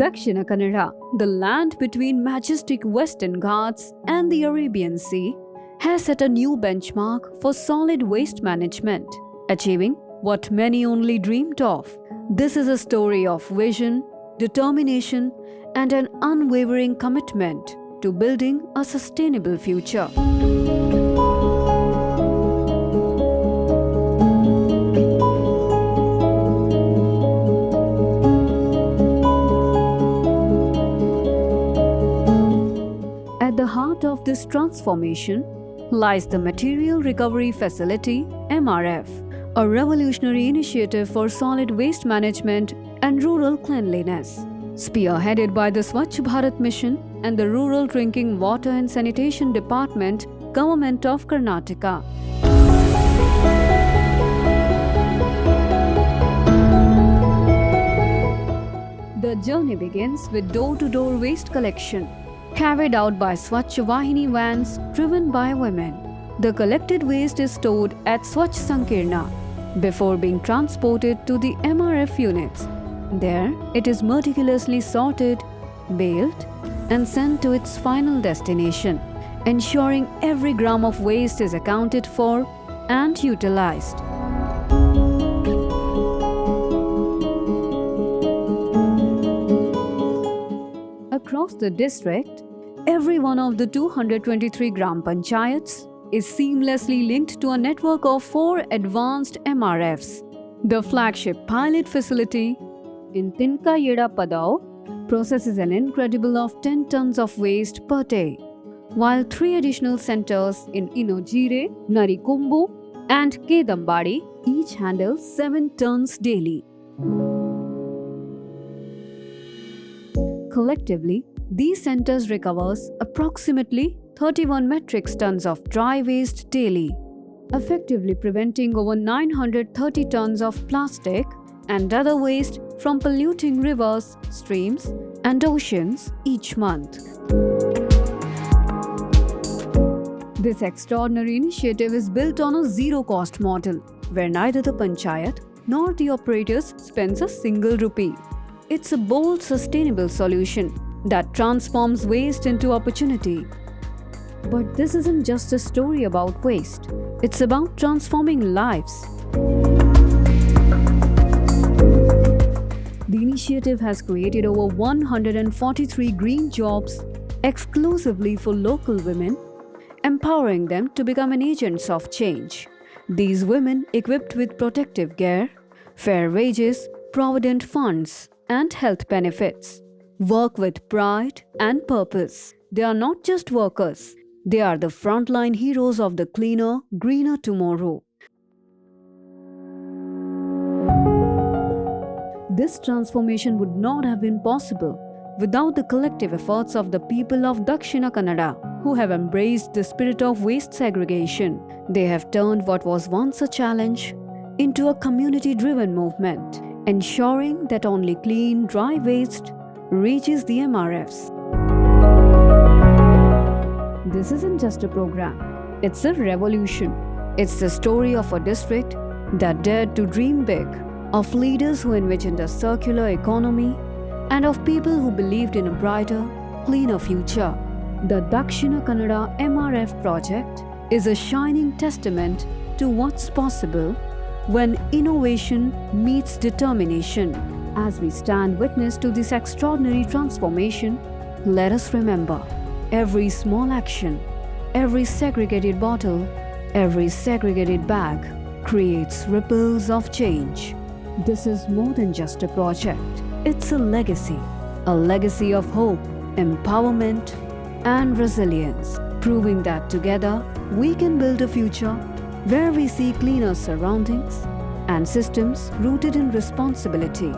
Dakshina Kannada, the land between majestic Western Ghats and the Arabian Sea, has set a new benchmark for solid waste management, achieving what many only dreamed of. This is a story of vision, determination, and an unwavering commitment to building a sustainable future. At the heart of this transformation lies the Material Recovery Facility (MRF), a revolutionary initiative for solid waste management and rural cleanliness. Spearheaded by the Swachh Bharat Mission and the Rural Drinking Water and Sanitation Department, Government of Karnataka. The journey begins with door-to-door waste collection, carried out by Swachh Vahini vans driven by women. The collected waste is stored at Swachh Sankirna before being transported to the MRF units. There, it is meticulously sorted, baled, and sent to its final destination, ensuring every gram of waste is accounted for and utilized. Across the district, every one of the 223 Gram Panchayats is seamlessly linked to a network of 4 advanced MRFs. The flagship pilot facility in Tinkayeda Padao processes an incredible of 10 tons of waste per day, while 3 additional centers in Inojire, Narikumbu, and Kedambadi each handle 7 tons daily. Collectively, these centers recovers approximately 31 metric tons of dry waste daily, effectively preventing over 930 tons of plastic and other waste from polluting rivers, streams, and oceans each month. This extraordinary initiative is built on a zero-cost model, where neither the Panchayat nor the operators spends a single rupee. It's a bold, sustainable solution that transforms waste into opportunity. But this isn't just a story about waste. It's about transforming lives. The initiative has created over 143 green jobs exclusively for local women, empowering them to become an agents of change. These women, equipped with protective gear, fair wages, provident funds, and health benefits, work with pride and purpose. They are not just workers, they are the frontline heroes of the cleaner, greener tomorrow. This transformation would not have been possible without the collective efforts of the people of Dakshina Kannada, who have embraced the spirit of waste segregation. They have turned what was once a challenge into a community-driven movement, ensuring that only clean, dry waste reaches the MRFs. This isn't just a program, it's a revolution. It's the story of a district that dared to dream big, of leaders who envisioned a circular economy, and of people who believed in a brighter, cleaner future. The Dakshina Kannada MRF project is a shining testament to what's possible when innovation meets determination. As we stand witness to this extraordinary transformation, let us remember, every small action, every segregated bottle, every segregated bag creates ripples of change. This is more than just a project. It's a legacy of hope, empowerment, and resilience, proving that together we can build a future where we see cleaner surroundings and systems rooted in responsibility.